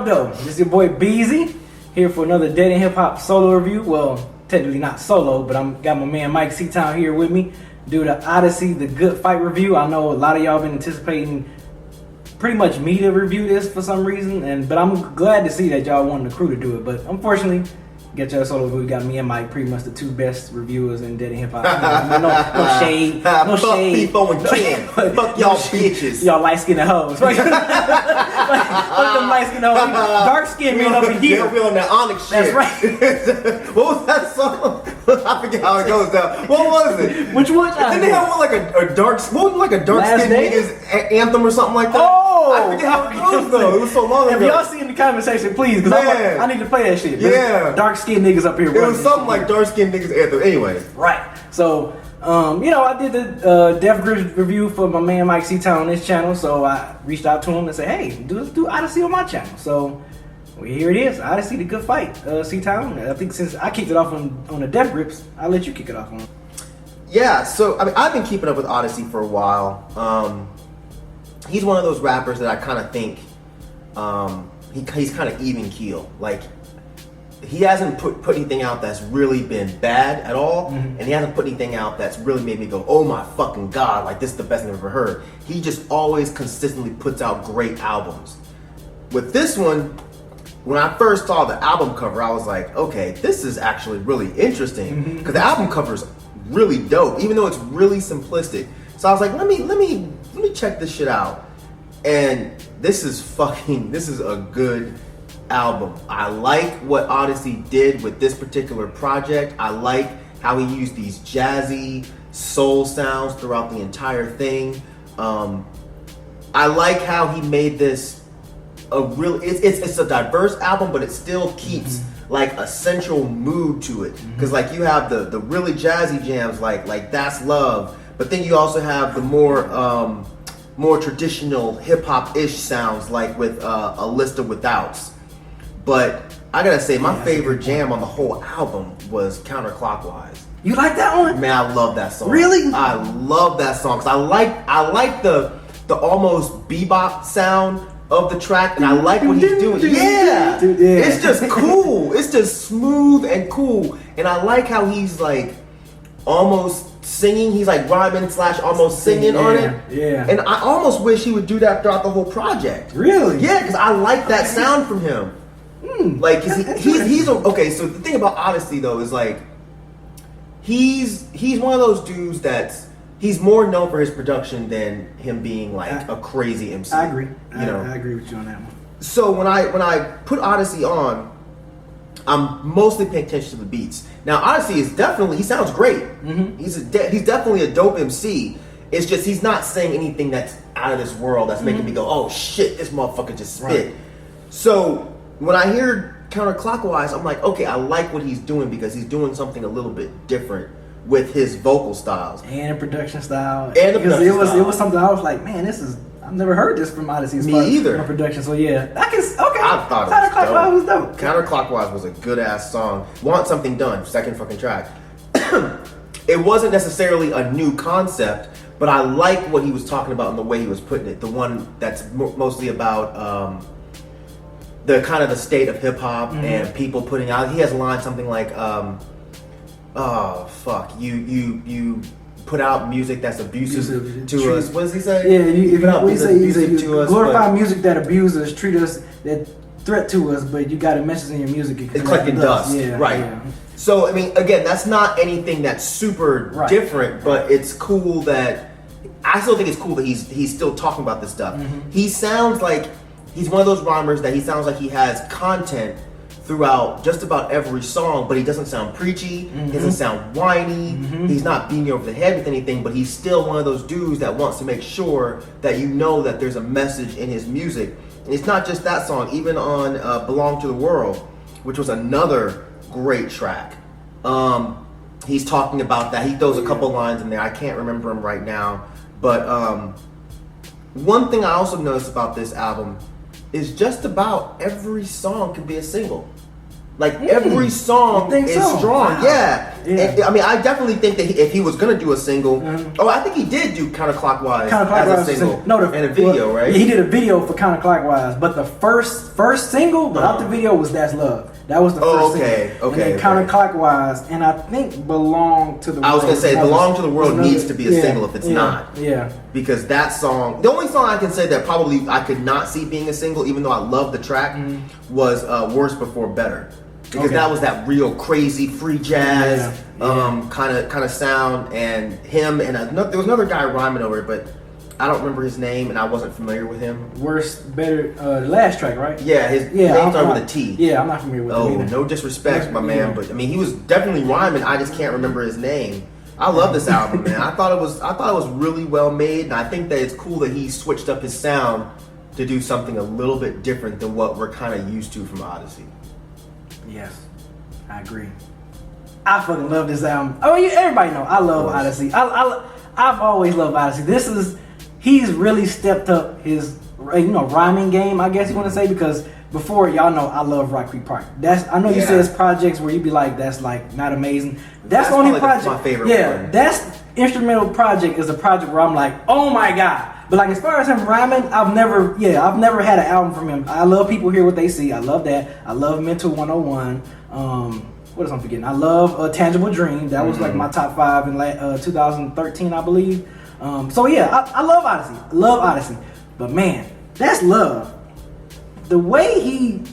up, though? This is your boy Beezy here for another Dead in Hip Hop solo review. Well, technically not solo, but I'm got my man Myke Ctown here with me. Do the Oddisee, the Good Fight review. I know a lot of y'all been anticipating pretty much me to review this for some reason, but I'm glad to see that y'all wanted the crew to do it. But unfortunately, get y'all solo review. Got me and Myke, pretty much the two best reviewers in Dead in Hip Hop. No shade, no shade. Fuck y'all bitches. Y'all light skinned hoes. Fuck them light skinned hoes. Dark skinned men up in here. Yeah, we on that Onyx shit. That's right. What was that song? I forget how it goes down. What was it? Which one? Didn't they have one like a dark skinned niggas anthem or something like that? Oh, I forget how it goes though. It was so long ago. If y'all see in the comment section, please, because I need to play that shit. Yeah. Dark skinned niggas up here. It was something like dark skinned niggas anthem. Anyway. Right. So, I did the Def Grips review for my man Myke Ctown on this channel. So I reached out to him and said, hey, do Oddisee on my channel. So here it is, Oddisee, the Good Fight, Ctown. I think since I kicked it off on the Def Grips, I'll let you kick it off on. Yeah, so I mean, I've been keeping up with Oddisee for a while. He's one of those rappers that I kind of think he's kind of even keel. Like, he hasn't put anything out that's really been bad at all, and he hasn't put anything out that's really made me go, oh my fucking god, like this is the best thing I've ever heard. He just always consistently puts out great albums. With this one, when I first saw the album cover, I was like, okay, this is actually really interesting, because the album cover is really dope, even though it's really simplistic. So I was like, let me check this shit out. And this is a good album. I like what Oddisee did with this particular project. I like how he used these jazzy soul sounds throughout the entire thing. I like how he made this a real, it's a diverse album, but it still keeps like a central mood to it. Because like you have the really jazzy jams like That's Love, but then you also have the more traditional hip-hop-ish sounds like with A List of Withouts. But I gotta say, my favorite jam on the whole album was Counterclockwise. You like that one? Man, I love that song. Really? I love that song, because I like the almost bebop sound of the track, and I like what he's doing. Yeah! It's just cool. It's just smooth and cool. And I like how he's like almost singing. He's like rhyming / almost singing on it. Yeah. And I almost wish he would do that throughout the whole project. Really? Yeah, because I like that sound from him. Like, he's okay. So the thing about Oddisee though is like he's one of those dudes he's more known for his production than him being like a crazy MC. I agree. I agree with you on that one. So when I put Oddisee on, I'm mostly paying attention to the beats. Now Oddisee he sounds great. He's definitely a dope MC. It's just he's not saying anything that's out of this world that's making me go, oh shit, this motherfucker just spit. Right. So when I hear Counterclockwise, I'm like, okay, I like what he's doing because he's doing something a little bit different with his vocal styles and the production style. It was something I was like, man, I've never heard this from Oddisee. Me either. Production, so yeah, I thought Counterclockwise was dope. Counterclockwise was a good ass song. Want Something Done, second fucking track. It wasn't necessarily a new concept, but I like what he was talking about and the way he was putting it. The one that's mostly about the kind of the state of hip hop and people putting out. He has a line something like, "Oh fuck, you put out music that's abusive to us." What does he say? Yeah, you put out abusive to us. Glorify music that abuse us, treat us, that threat to us, but you got a message in your music. It's collecting dust, yeah, right? Yeah. So I mean, again, that's not anything that's super different, but it's cool that I still think it's cool that he's still talking about this stuff. He sounds like he's one of those rhymers that he sounds like he has content throughout just about every song, but he doesn't sound preachy, he doesn't sound whiny, he's not beating you over the head with anything, but he's still one of those dudes that wants to make sure that you know that there's a message in his music. And it's not just that song, even on Belong to the World, which was another great track. He's talking about that. He throws a couple lines in there. I can't remember them right now, but one thing I also noticed about this album is just about every song could be a single. Like every song is strong. Wow. Yeah. And, I mean, I definitely think that if he was gonna do a single, I think he did do Counterclockwise as a single. No, and a video, right? Yeah, he did a video for Counterclockwise, but the first single without the video was That's Love. That was the first single. And then Counterclockwise, and I think Belong to the World. I was gonna say Belong to the World needs to be a single if it's not. Yeah. Because that song, the only song I can say that probably I could not see being a single, even though I love the track, was Worse Before Better. Because that was that real crazy free jazz kind of sound, and him and there was another guy rhyming over it, but I don't remember his name, and I wasn't familiar with him. Worse, Better, the last track, right? Yeah, his name started with a T. Yeah, I'm not familiar with him either. No disrespect, my man, but I mean he was definitely rhyming. I just can't remember his name. I love this album, man. I thought it was really well made, and I think that it's cool that he switched up his sound to do something a little bit different than what we're kind of used to from Oddisee. Yes, I agree. I fucking love this album. Oh, everybody know I love Oddisee. I've always loved Oddisee. He's really stepped up his rhyming game, I guess you want to say, because before, y'all know I love Rock Creek Park. I know you say it's projects where you be like, that's like not amazing. That's the only project. My favorite one. That's instrumental project is a project where I'm like, oh my god. But like as far as him rhyming, I've never had an album from him. I love People Hear What They See. I love that. I love Mental 101. What else I'm forgetting? I love Tangible Dream. That was like my top 5 in 2013, I believe. So yeah, I love Oddisee. I love Oddisee. But man, That's Love. The way he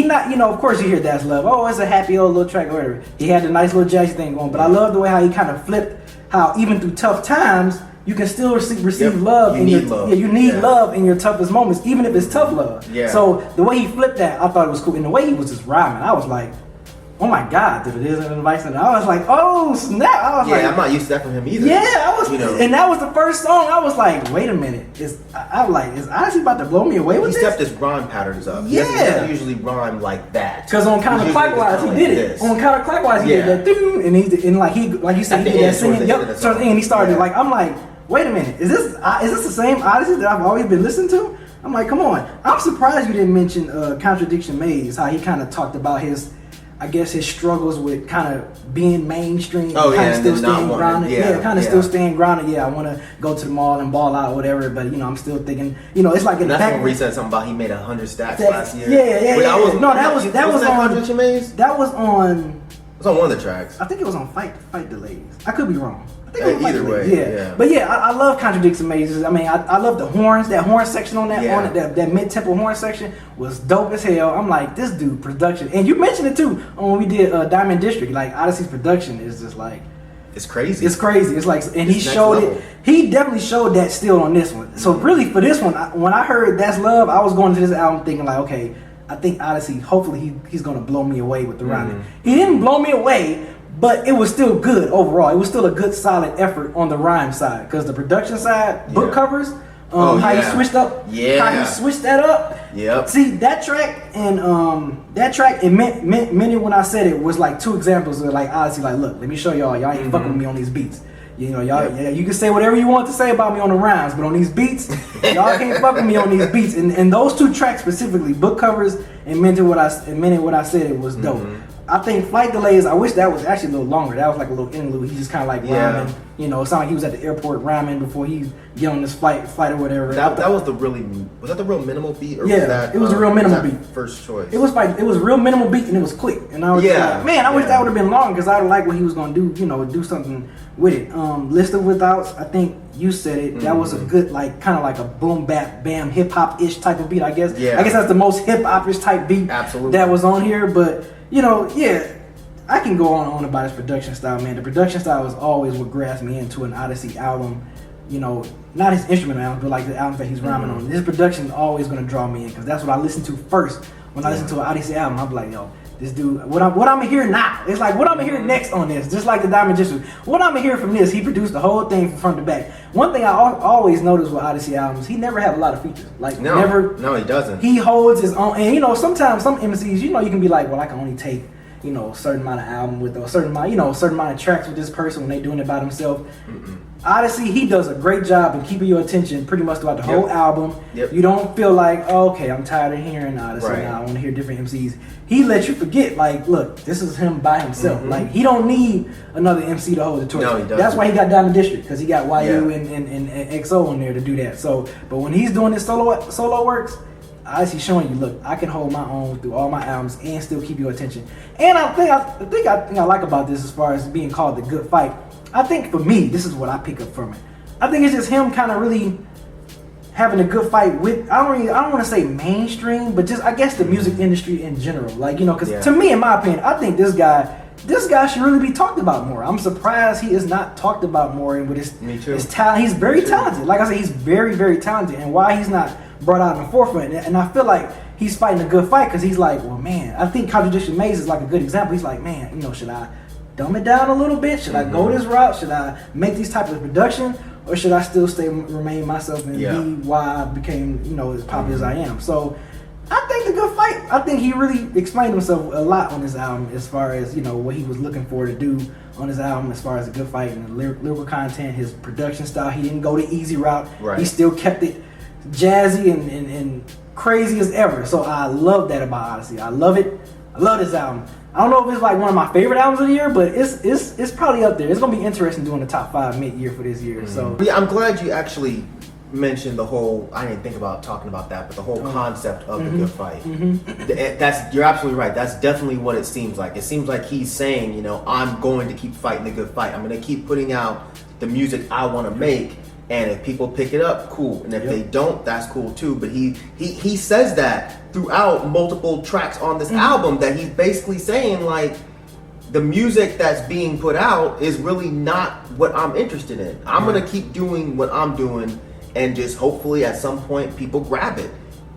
not, of course you hear That's Love. Oh, it's a happy old little track or whatever. He had the nice little jazzy thing going. But I love the way how he kind of flipped, how even through tough times, you can still receive love. You need love in your toughest moments, even if it's tough love. Yeah. So the way he flipped that, I thought it was cool. And the way he was just rhyming, I was like, oh my god, dude, it is an advice. And I was like, oh snap! I was like, I'm not used to that from him either. Yeah, I was, and that was the first song. I was like, wait a minute, is Oddisee about to blow me away with this? He stepped his rhyme patterns up. Yeah, he doesn't usually rhyme like that. Because on Counterclockwise he did it. On Counterclockwise he did that, and like you said, he did that singing. So and he started like, I'm like, wait a minute, is this the same Oddisee that I've always been listening to? I'm like, come on. I'm surprised you didn't mention Contradiction Maze, how he kind of talked about his struggles with kind of being mainstream, kind of still staying grounded. Still staying grounded. Yeah, I want to go to the mall and ball out or whatever, but I'm still thinking, it's like in the back. That's when he said something about he made 100 stacks last year. Yeah. That was on Contradiction Maze. That was on. It was on one of the tracks. I think it was on Fight Delays. I could be wrong. Either way, yeah. But I love Contradiction Mazes. I mean, I love the horns. That horn section on that mid-tempo horn section was dope as hell. I'm like, this dude production, and you mentioned it too when we did Diamond District. Like Oddisee's production is just like, it's crazy. It's crazy. It's like, and he showed it. He definitely showed that still on this one. So really, for this one, when I heard That's Love, I was going to this album thinking like, okay, I think Oddisee, hopefully he's gonna blow me away with the rhyming. He didn't blow me away. But it was still good overall. It was still a good, solid effort on the rhyme side. Because the production side, book covers, how he switched up, how he switched that up. Yep. See, that track and it meant when I said it was like two examples of like Oddisee, like, look, let me show y'all ain't fucking with me on these beats. You can say whatever you want to say about me on the rhymes, but on these beats, y'all can't fuck with me on these beats. And those two tracks specifically, book covers and meant what I said, it was dope. I think Flight Delays, I wish that was actually a little longer. That was like a little interlude. He just kind of like rhyming. It sounded like he was at the airport rhyming before he get on this flight or whatever. Was that the real minimal beat? Or was that, it was a real minimal beat. First choice. It was real minimal beat and it was quick. And I was like, man, I wish that would have been long because I like what he was gonna do. Do something with it. List of Withouts, I think you said it. That was a good kind of like a boom bap bam hip hop ish type of beat. I guess. Yeah. I guess that's the most hip hop ish type beat. Absolutely. That was on here, but. I can go on about his production style, man. The production style is always what grabs me into an Oddisee album. Not his instrumental album, but like the album that he's rhyming on. His production is always going to draw me in because that's what I listen to first. When I listen to an Oddisee album, I'm like, yo, this dude, what I'm gonna hear now? It's like what I'm gonna hear next on this. Just like the Diamond District. What I'm gonna hear from this, he produced the whole thing from front to back. One thing I always notice with Oddisee albums, he never have a lot of features. No, he doesn't. He holds his own, and sometimes some MCs, you can be like, well, I can only take a certain amount of album with a certain amount of tracks with this person when they doing it by themselves. Oddisee, he does a great job in keeping your attention pretty much throughout the whole album. Yep. You don't feel like, oh, okay, I'm tired of hearing Oddisee Right. now. I want to hear different MCs. He lets you forget, like, look, this is him by himself. Like, he don't need another MC to hold the torch. No, he doesn't. That's why he got Down the District, because he got YU Yeah. and XO in there to do that. So, but when he's doing his solo works, Oddisee showing you, look, I can hold my own through all my albums and still keep your attention. And I think I like about this as far as being called the good fight. I think for me, this is what I pick up from it. I think it's just him kind of really having a good fight with, I don't want to say mainstream, but just I guess the music industry in general. Like, you know, because to me, in my opinion, I think this guy should really be talked about more. I'm surprised he is not talked about more. And with his talent, he's very talented. Like I said, he's very, very talented. And why he's not brought out in the forefront, and I feel like he's fighting a good fight because he's like, well, man, I think Contradiction Maze is like a good example. He's like, man, you know, should I dumb it down a little bit? Should I go this route? Should I make these types of production, or should I still remain myself and be why I became, you know, as popular as I am? So I think the good fight, I think he really explained himself a lot on this album as far as, you know, what he was looking for to do on his album as far as a good fight and the lyrical content, his production style. He didn't go the easy route. Right. He still kept it jazzy and crazy as ever. So I love that about Oddisee. I love it. I love this album. I don't know if it's like one of my favorite albums of the year, but it's probably up there. It's gonna be interesting doing the top 5 mid-year for this year. So yeah, I'm glad you actually mentioned the whole. I didn't think about talking about that, but the whole concept of the good fight. You're absolutely right. That's definitely what it seems like. It seems like he's saying, you know, I'm going to keep fighting the good fight. I'm going to keep putting out the music I want to make. And if people pick it up, cool. And if they don't, that's cool too. But he says that throughout multiple tracks on this album, that he's basically saying, like, the music that's being put out is really not what I'm interested in. I'm going to keep doing what I'm doing, and just hopefully at some point people grab it.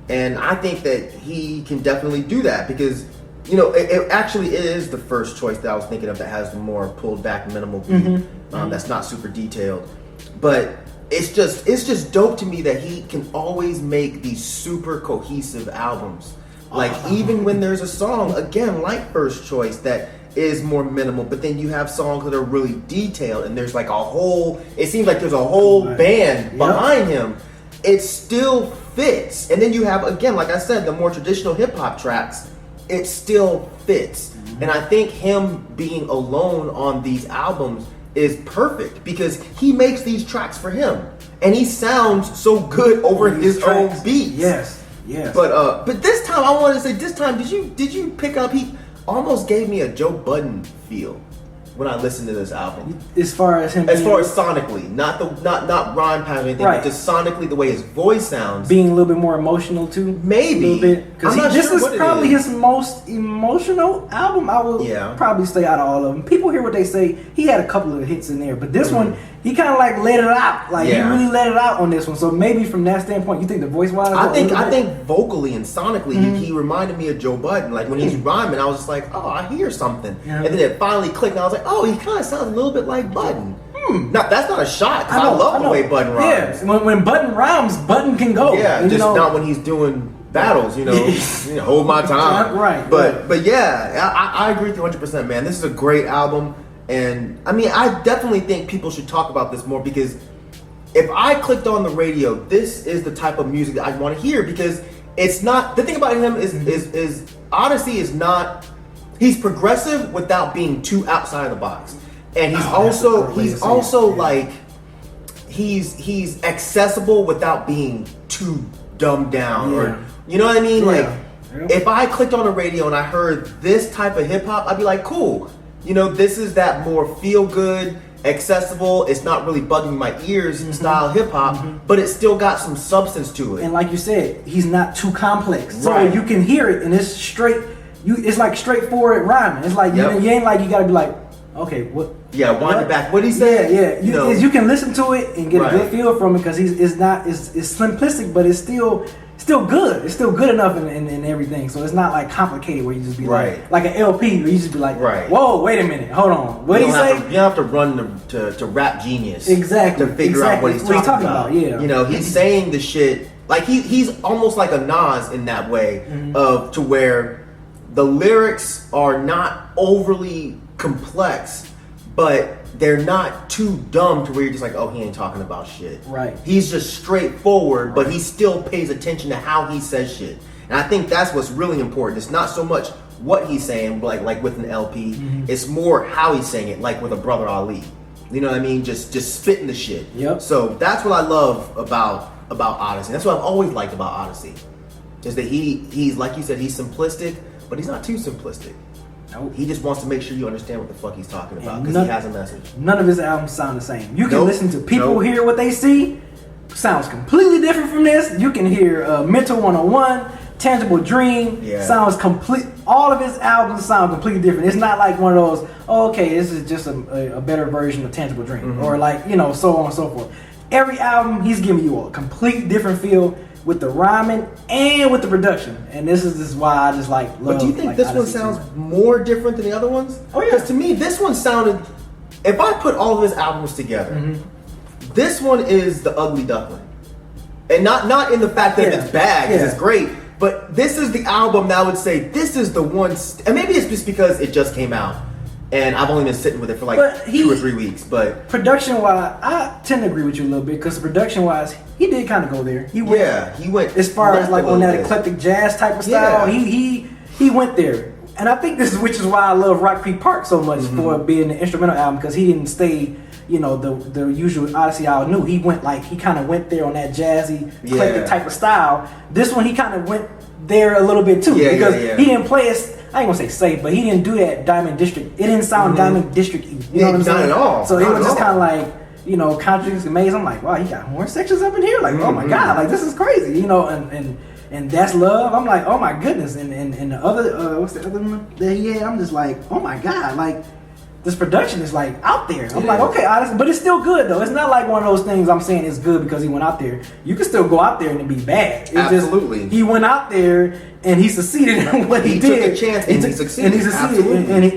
And I think that he can definitely do that because, you know, it actually is the first choice that I was thinking of that has the more pulled back minimal beat. That's not super detailed. But it's just dope to me that he can always make these super cohesive albums. Like even when there's a song, again, like First Choice, that is more minimal, but then you have songs that are really detailed and there's like it seems like there's a whole band behind him. It still fits. And then you have, again, like I said, the more traditional hip hop tracks, it still fits. And I think him being alone on these albums is perfect because he makes these tracks for him, and he sounds so good over his own beats. Yes. But this time I want to say, did you pick up? He almost gave me a Joe Budden feel when I listened to this album. As far as sonically, not rhyme pattern or anything, but just sonically the way his voice sounds, being a little bit more emotional too. Maybe a little bit, because this is probably his most emotional album. I will probably say out of all of them. People hear what they say. He had a couple of hits in there, but this one he kind of like let it out. Like he really let it out on this one. So maybe from that standpoint, you think the voice wise? I think vocally and sonically, he reminded me of Joe Budden. Like when he's rhyming, I was just like, oh, I hear something, and then it finally clicked, and I was like, oh, he kind of sounds a little bit like Budden. Now that's not a shot. I love the way Budden rhymes. Yeah, when Budden rhymes, Budden can go. Yeah, and just not when he's doing battles. You know, hold my time. Right. But yeah, I agree with you 100%, man. This is a great album. And I mean, I definitely think people should talk about this more because if I clicked on the radio, this is the type of music that I want to hear because it's not. The thing about him is Oddisee is not. He's progressive without being too outside of the box, and he's he's accessible without being too dumbed down or you know what I mean. Like if I clicked on the radio and I heard this type of hip hop, I'd be like, cool. You know, this is that more feel-good, accessible, it's not really bugging my ears style hip-hop, but it's still got some substance to it. And like you said, he's not too complex. So you can hear it, and it's straight, it's like straightforward rhyming. It's like, you ain't like, you gotta be like, okay, what? Yeah, wind it back. What he said? Yeah. You can listen to it and get a good feel from it, because it's simplistic, but it's still good. It's still good enough in everything. So it's not like complicated where you just be like an LP where you just be like, whoa, wait a minute, hold on. What did he say? You don't have to run to Rap Genius to figure out what he's talking about. Yeah. You know, he's saying the shit like he's almost like a Nas in that way to where the lyrics are not overly complex, but they're not too dumb to where you're just like, oh, he ain't talking about shit. Right. He's just straightforward, but he still pays attention to how he says shit. And I think that's what's really important. It's not so much what he's saying, like with an LP. It's more how he's saying it, like with a Brother Ali. You know what I mean? Just spitting the shit. Yep. So that's what I love about Oddisee. That's what I've always liked about Oddisee. Is that he's like you said, he's simplistic, but he's not too simplistic. Nope. He just wants to make sure you understand what the fuck he's talking about because he has a message. None of his albums sound the same. You can listen to people hear what they see. Sounds completely different from this. You can hear Mental 101, Tangible Dream. Sounds complete. All of his albums sound completely different. It's not like one of those, oh, okay, this is just a better version of Tangible Dream. Or like, you know, so on and so forth. Every album, he's giving you a completely different feel with the rhyming and with the production. And this is why I just like love. But do you think this one sounds more different than the other ones? Oh yeah. Because to me, this one sounded, if I put all of his albums together, this one is the ugly duckling. And not in the fact that it's bad, because it's great, but this is the album that I would say, this is the one, and maybe it's just because it just came out. And I've only been sitting with it for like 2 or 3 weeks, but production wise, I tend to agree with you a little bit because production wise, he did kind of go there. He went as far as like on that eclectic jazz type of style. He went there, and I think which is why I love Rock Creek Park so much for being an instrumental album because he didn't stay, you know, the usual Oddisee I knew. He kind of went there on that jazzy eclectic type of style. This one he kind of went there a little bit too because he didn't play as, I ain't gonna say safe, but he didn't do that Diamond District. It didn't sound Diamond District-y. You know what I'm saying? Not at all. So it was just kind of like, you know, contradicts the maze. I'm like, wow, he got horn sections up in here. Like, oh my god, like this is crazy. You know, and that's love. I'm like, oh my goodness. And the other, what's the other one that he had? I'm just like, oh my god, like this production is like out there. I'm like, okay, honestly, but it's still good though. It's not like one of those things I'm saying it's good because he went out there. You can still go out there and it be bad. It's Absolutely. Just, he went out there and he succeeded in what he did. He took a chance and he succeeded.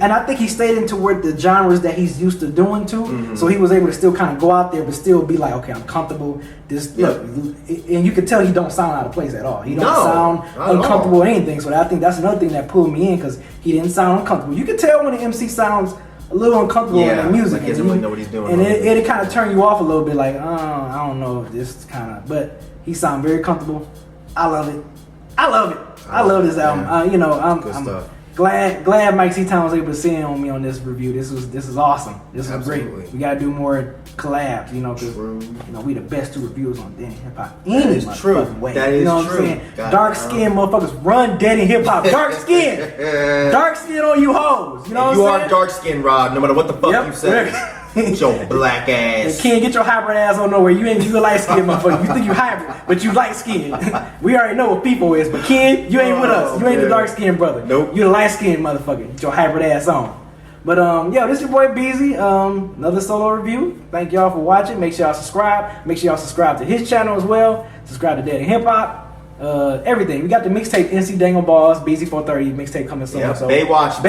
And I think he stayed into toward the genres that he's used to doing too. So he was able to still kind of go out there, but still be like, okay, I'm comfortable. Look, and you can tell he don't sound out of place at all. He don't sound uncomfortable or anything. So I think that's another thing that pulled me in because he didn't sound uncomfortable. You can tell when the MC sounds a little uncomfortable in the music. Like he doesn't really know what he's doing. And it kind of turn you off a little bit, like, I don't know if this kind of, but he sound very comfortable. I love it. I love this album. You know, I'm glad Myke Ctown was able to sit in on me on this review. This is awesome. This is great. We gotta do more collabs, you know, because you know we the best 2 reviewers on Dead Hip Hop. That is true. That is you know true. What I'm saying? Dark skin motherfuckers run Dead Hip Hop. Dark skin, dark skin on you hoes. You know what I'm saying? You are dark skin, Rod. No matter what the fuck you say. With your black ass. And Ken, get your hybrid ass on nowhere. You a light skinned motherfucker. You think you hybrid, but you light skinned. We already know what people is, but Ken, you ain't with us. You ain't the dark skinned brother. Nope. You the light skinned motherfucker. Get your hybrid ass on. But yo, this your boy Beezy. Another solo review. Thank y'all for watching. Make sure y'all subscribe. Make sure y'all subscribe to his channel as well. Subscribe to Dead Hip Hop. Everything. We got the mixtape NC Dangle Balls, BZ 430 mixtape coming soon. So Baywatch,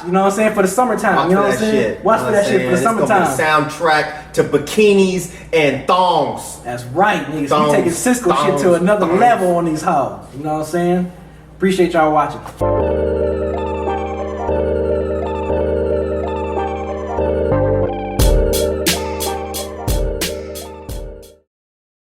you know what I'm saying, for the summertime. You know what I'm saying? Watch for that shit for the summertime. It's gonna be the soundtrack to bikinis and thongs. That's right, niggas. We taking Cisco shit to another level on these hoes. You know what I'm saying? Appreciate y'all watching.